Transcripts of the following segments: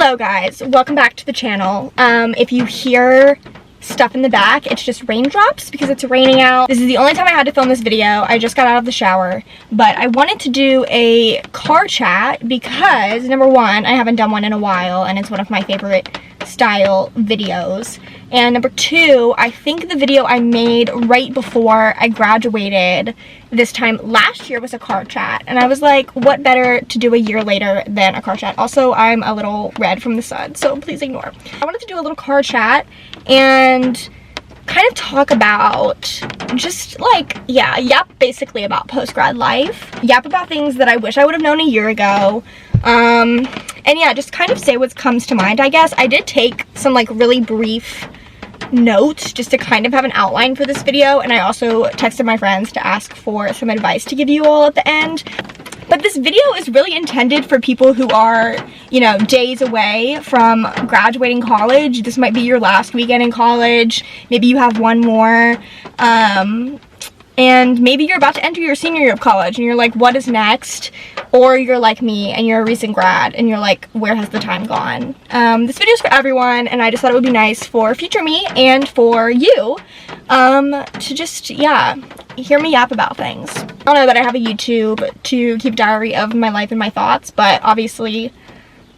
Hello guys, welcome back to the channel. If you hear stuff in the back, it's just raindrops because it's raining out. This is the only time I had to film this video. I just got out of the shower, but I wanted to do a car chat because number one, I haven't done one in a while and it's one of my favorite style videos. And number two, I think the video I made right before I graduated this time last year was a car chat. And I was like, what better to do a year later than a car chat? Also, I'm a little red from the sun, so please ignore. I wanted to do a little car chat and kind of talk about just like, yap basically about post-grad life. Yap about things that I wish I would have known a year ago. And yeah, just kind of say what comes to mind, I guess. I did take some like really brief notes just to kind of have an outline for this video, and I also texted my friends to ask for some advice to give you all at the end. But this video is really intended for people who are, you know, days away from graduating college. This might be your last weekend in college. Maybe you have one more. And maybe you're about to enter your senior year of college and you're like, what is next? Or you're like me and you're a recent grad and you're like, where has the time gone? This video is for everyone, and I just thought it would be nice for future me and for you to just, yeah, hear me yap about things. I don't know that I have a YouTube to keep diary of my life and my thoughts, but obviously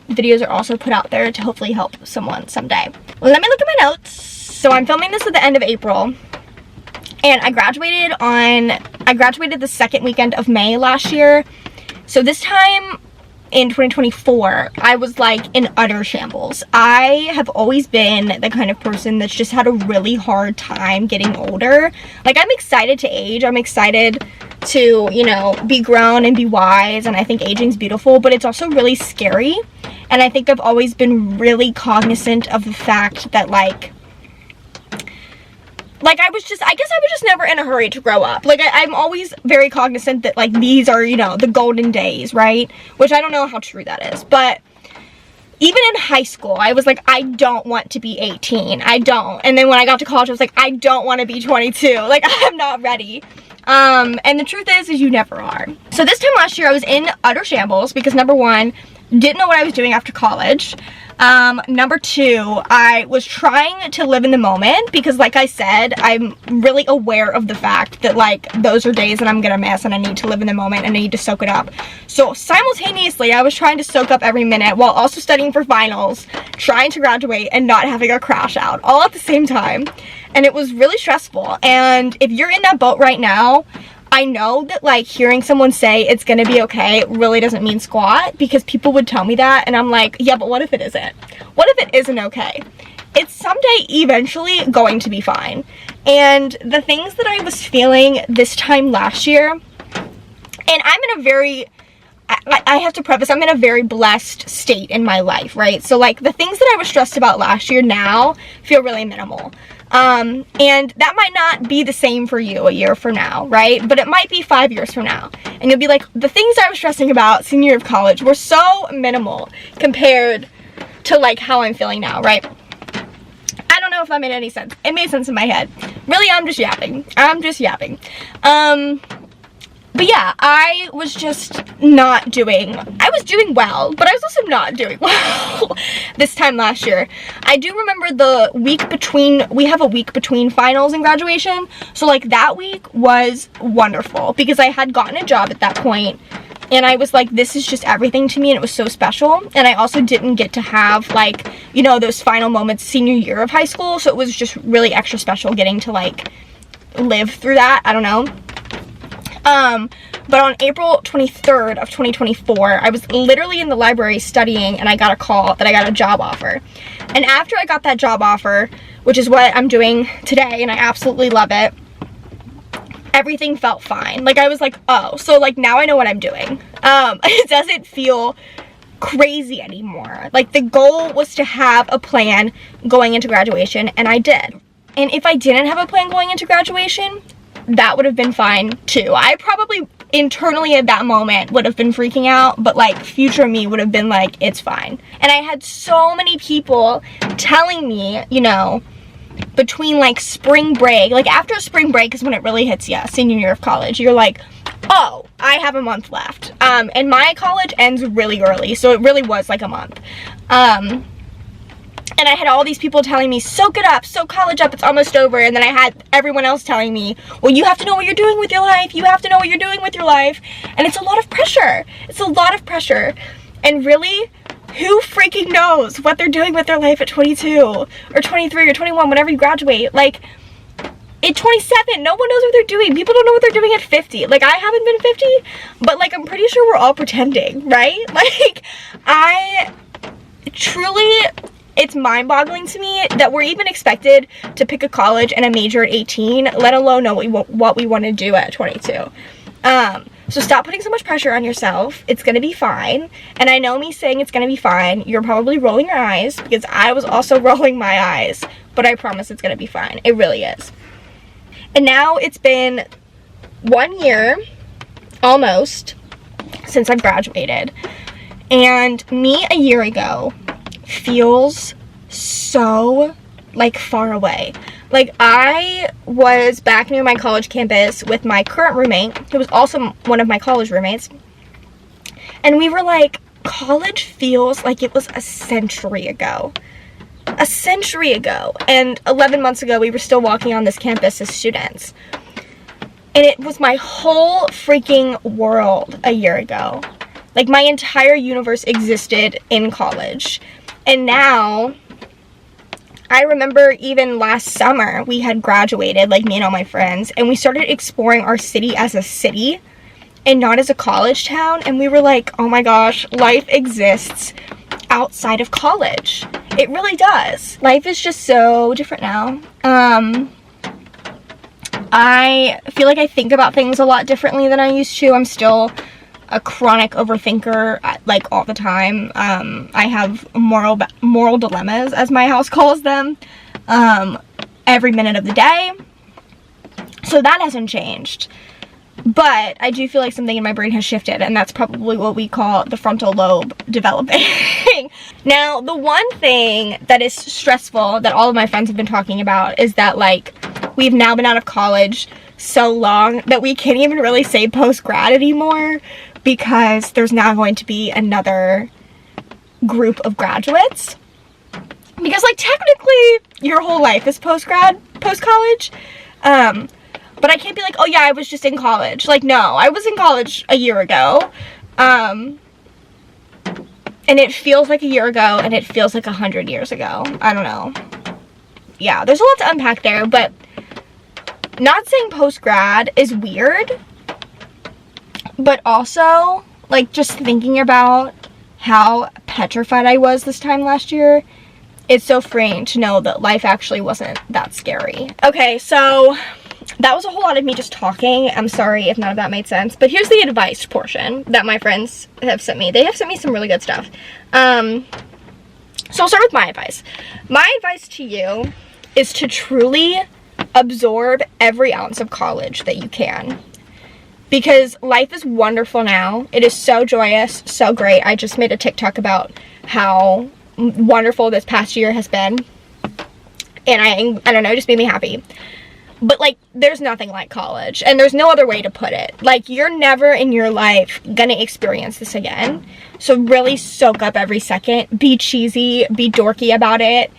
videos are also put out there to hopefully help someone someday. Let me look at my notes. So I'm filming this at the end of April. And I graduated the second weekend of May last year. So this time in 2024, I was like in utter shambles. I have always been the kind of person that's just had a really hard time getting older. Like, I'm excited to age. I'm excited to, you know, be grown and be wise. And I think aging's beautiful, but it's also really scary. And I think I've always been really cognizant of the fact that I guess I was just never in a hurry to grow up. Like, I'm always very cognizant that, like, these are, you know, the golden days, right? Which I don't know how true that is. But even in high school, I was like, I don't want to be 18. I don't. And then when I got to college, I was like, I don't want to be 22. Like, I'm not ready. And the truth is you never are. So this time last year, I was in utter shambles because, number one, didn't know what I was doing after college. Number two, I was trying to live in the moment because, like I said, I'm really aware of the fact that, like, those are days that I'm gonna miss and I need to live in the moment and I need to soak it up. So simultaneously, I was trying to soak up every minute while also studying for finals, trying to graduate, and not having a crash out all at the same time. And it was really stressful. And if you're in that boat right now, I know that, like, hearing someone say it's gonna be okay really doesn't mean squat, because people would tell me that and I'm like, yeah, but what if it isn't? What if it isn't okay? It's someday eventually going to be fine. And the things that I was feeling this time last year, and I'm in a very, I have to preface, I'm in a very blessed state in my life, right? So, like, the things that I was stressed about last year now feel really minimal. And that might not be the same for you a year from now, right? But it might be 5 years from now. And you'll be like, the things I was stressing about senior year of college were so minimal compared to, like, how I'm feeling now, right? I don't know if that made any sense. It made sense in my head. Really, I'm just yapping. But yeah, I was just not doing, I was doing well, but I was also not doing well this time last year. I do remember the week between, we have a week between finals and graduation. So, like, that week was wonderful because I had gotten a job at that point and I was like, this is just everything to me, and it was so special. And I also didn't get to have, like, you know, those final moments senior year of high school. So it was just really extra special getting to, like, live through that. I don't know. But on April 23rd of 2024, I was literally in the library studying and I got a call that I got a job offer. And after I got that job offer, which is what I'm doing today, and I absolutely love it, everything felt fine. Like, I was like, oh, so, like, now I know what I'm doing. It doesn't feel crazy anymore. Like, the goal was to have a plan going into graduation, and I did. And if I didn't have a plan going into graduation, that would have been fine too. I probably internally at that moment would have been freaking out, but, like, future me would have been like, it's fine. And I had so many people telling me, you know, between, like, spring break, like, after spring break is when it really hits you, senior year of college. You're like, oh, I have a month left. And my college ends really early, so it really was like a month. And I had all these people telling me, soak it up, soak college up, it's almost over. And then I had everyone else telling me, well, you have to know what you're doing with your life. You have to know what you're doing with your life. And it's a lot of pressure. It's a lot of pressure. And really, who freaking knows what they're doing with their life at 22 or 23 or 21, whenever you graduate? Like, at 27, no one knows what they're doing. People don't know what they're doing at 50. Like, I haven't been 50, but like, I'm pretty sure we're all pretending, right? Like, I truly, it's mind-boggling to me that we're even expected to pick a college and a major at 18, let alone know what we want to do at 22. So stop putting so much pressure on yourself. It's gonna be fine. And I know me saying it's gonna be fine, you're probably rolling your eyes, because I was also rolling my eyes, but I promise it's gonna be fine. It really is. And now it's been 1 year, almost, since I've graduated. And me a year ago feels so, like, far away. Like, I was back near my college campus with my current roommate, who was also one of my college roommates. And we were like, college feels like it was a century ago. A century ago. And 11 months ago, we were still walking on this campus as students. And it was my whole freaking world a year ago. Like, my entire universe existed in college. And now, I remember even last summer, we had graduated, like me and all my friends, and we started exploring our city as a city and not as a college town. And we were like, oh my gosh, life exists outside of college. It really does. Life is just so different now. I feel like I think about things a lot differently than I used to. I'm still a chronic overthinker, like, all the time. I have moral dilemmas, as my house calls them, every minute of the day. So that hasn't changed. But I do feel like something in my brain has shifted, and that's probably what we call the frontal lobe developing. Now, the one thing that is stressful that all of my friends have been talking about is that, like, we've now been out of college so long that we can't even really say post-grad anymore, because there's now going to be another group of graduates. Because, like, technically, your whole life is post-college. But I can't be like, oh yeah, I was just in college. Like, no, I was in college a year ago. And it feels like a year ago, and it feels like 100 years ago. I don't know. Yeah, there's a lot to unpack there, but not saying post-grad is weird. But also, like, just thinking about how petrified I was this time last year, it's so freeing to know that life actually wasn't that scary. Okay, so that was a whole lot of me just talking. I'm sorry if none of that made sense. But here's the advice portion that my friends have sent me. They have sent me some really good stuff. So I'll start with my advice. My advice to you is to truly absorb every ounce of college that you can. Because life is wonderful now. It is so joyous, so great. I just made a TikTok about how wonderful this past year has been. And I don't know, it just made me happy. But, like, there's nothing like college. And there's no other way to put it. Like, you're never in your life gonna experience this again. So really soak up every second. Be cheesy. Be dorky about it.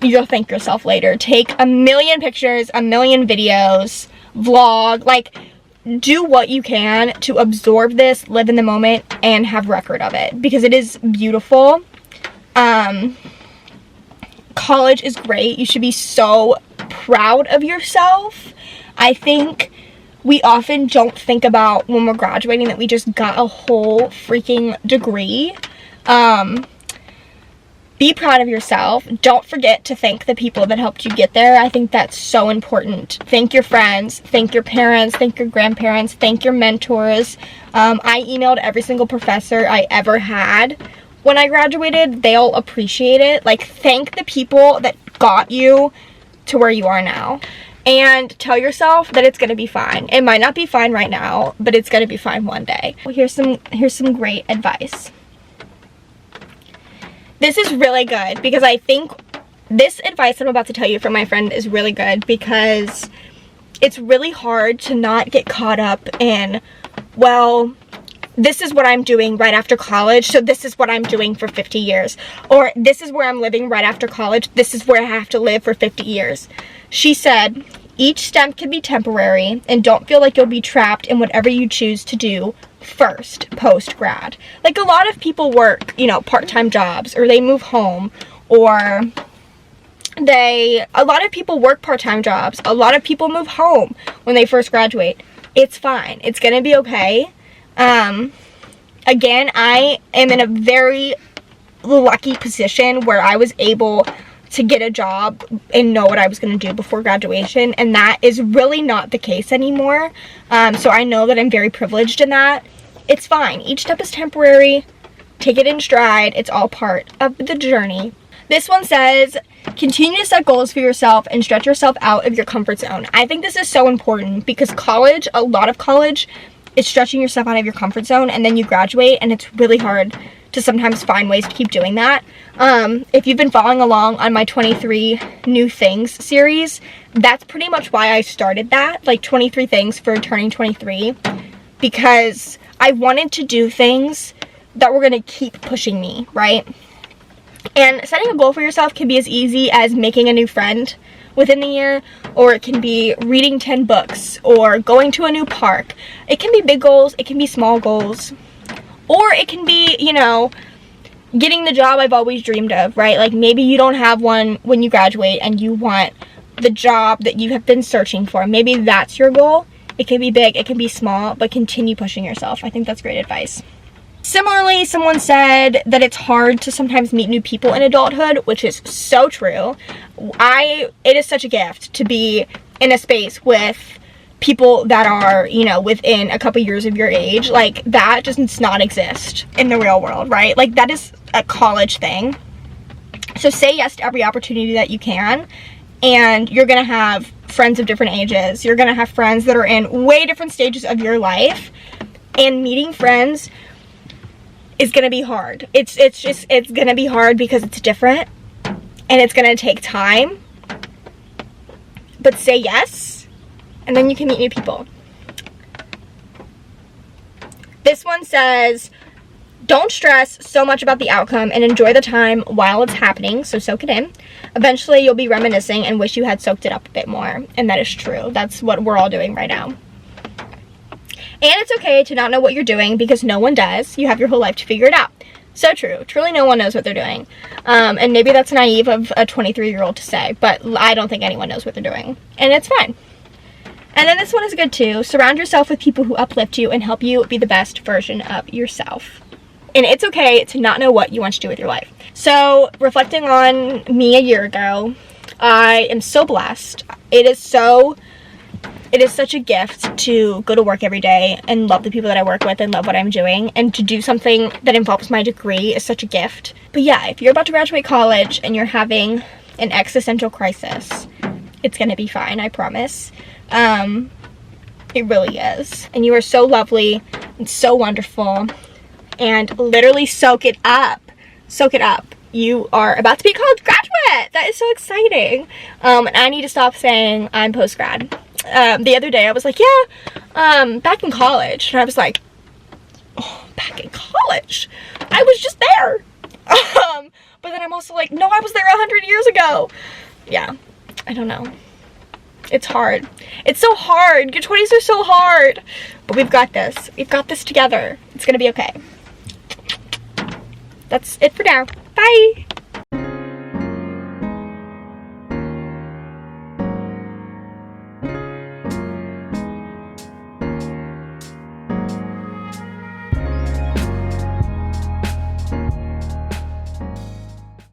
You'll thank yourself later. Take a million pictures, a million videos, vlog. Like, do what you can to absorb this, live in the moment, and have record of it. Because it is beautiful. College is great. You should be so proud of yourself. I think we often don't think about when we're graduating that we just got a whole freaking degree. Be proud of yourself. Don't forget to thank the people that helped you get there. I think that's so important. Thank your friends, thank your parents, thank your grandparents, thank your mentors. I emailed every single professor I ever had when I graduated. They'll appreciate it. Like, thank the people that got you to where you are now. And tell yourself that it's gonna be fine. It might not be fine right now, but it's gonna be fine one day. Well, here's some great advice. This is really good because I think this advice I'm about to tell you from my friend is really good, because it's really hard to not get caught up in, well, this is what I'm doing right after college, so this is what I'm doing for 50 years. Or this is where I'm living right after college, this is where I have to live for 50 years. She said, each step can be temporary, and don't feel like you'll be trapped in whatever you choose to do first, post-grad. Like, a lot of people work, you know, part-time jobs, or they move home, or a lot of people work part-time jobs. A lot of people move home when they first graduate. It's fine. It's gonna be okay. Again, I am in a very lucky position where I was able to get a job and know what I was going to do before graduation, and that is really not the case anymore. So I know that I'm very privileged in that. It's fine. Each step is temporary. Take it in stride. It's all part of the journey. This one says, continue to set goals for yourself and stretch yourself out of your comfort zone. I think this is so important because college, a lot of college, is stretching yourself out of your comfort zone, and then you graduate, and it's really hard to sometimes find ways to keep doing that. If you've been following along on my 23 new things series, that's pretty much why I started that, like 23 things for turning 23, because I wanted to do things that were gonna keep pushing me, right? And setting a goal for yourself can be as easy as making a new friend within the year, or it can be reading 10 books, or going to a new park. It can be big goals, it can be small goals, or it can be, you know, getting the job I've always dreamed of, right? Like, maybe you don't have one when you graduate and you want the job that you have been searching for. Maybe that's your goal. It can be big, it can be small, but continue pushing yourself. I think that's great advice. Similarly, someone said that it's hard to sometimes meet new people in adulthood, which is so true. It is such a gift to be in a space with people that are, you know, within a couple years of your age. Like, that just does not exist in the real world, right? Like, that is a college thing. So say yes to every opportunity that you can, and you're gonna have friends of different ages. You're gonna have friends that are in way different stages of your life, and meeting friends is gonna be hard. It's gonna be hard because it's different, and it's gonna take time. But say yes, and then you can meet new people. This one says, don't stress so much about the outcome and enjoy the time while it's happening, so soak it in. Eventually you'll be reminiscing and wish you had soaked it up a bit more, and that is true. That's what we're all doing right now. And it's okay to not know what you're doing, because no one does. You have your whole life to figure it out. So true. Truly no one knows what they're doing. And maybe that's naive of a 23-year-old to say, but I don't think anyone knows what they're doing. And it's fine. And then this one is good too. Surround yourself with people who uplift you and help you be the best version of yourself. And it's okay to not know what you want to do with your life. So, reflecting on me a year ago, I am so blessed. It is such a gift to go to work every day and love the people that I work with and love what I'm doing, and to do something that involves my degree is such a gift. But yeah, if you're about to graduate college and you're having an existential crisis, it's gonna be fine, I promise. It really is. And you are so lovely and so wonderful, and literally soak it up. Soak it up. You are about to be a college graduate. That is so exciting. And I need to stop saying I'm post-grad. The other day I was like, yeah, back in college. And I was like, oh, back in college? I was just there. But then I'm also like, no, I was there 100 years ago. Yeah, I don't know. It's hard. It's so hard. Your 20s are so hard. But we've got this. We've got this together. It's gonna be okay. That's it for now. Bye.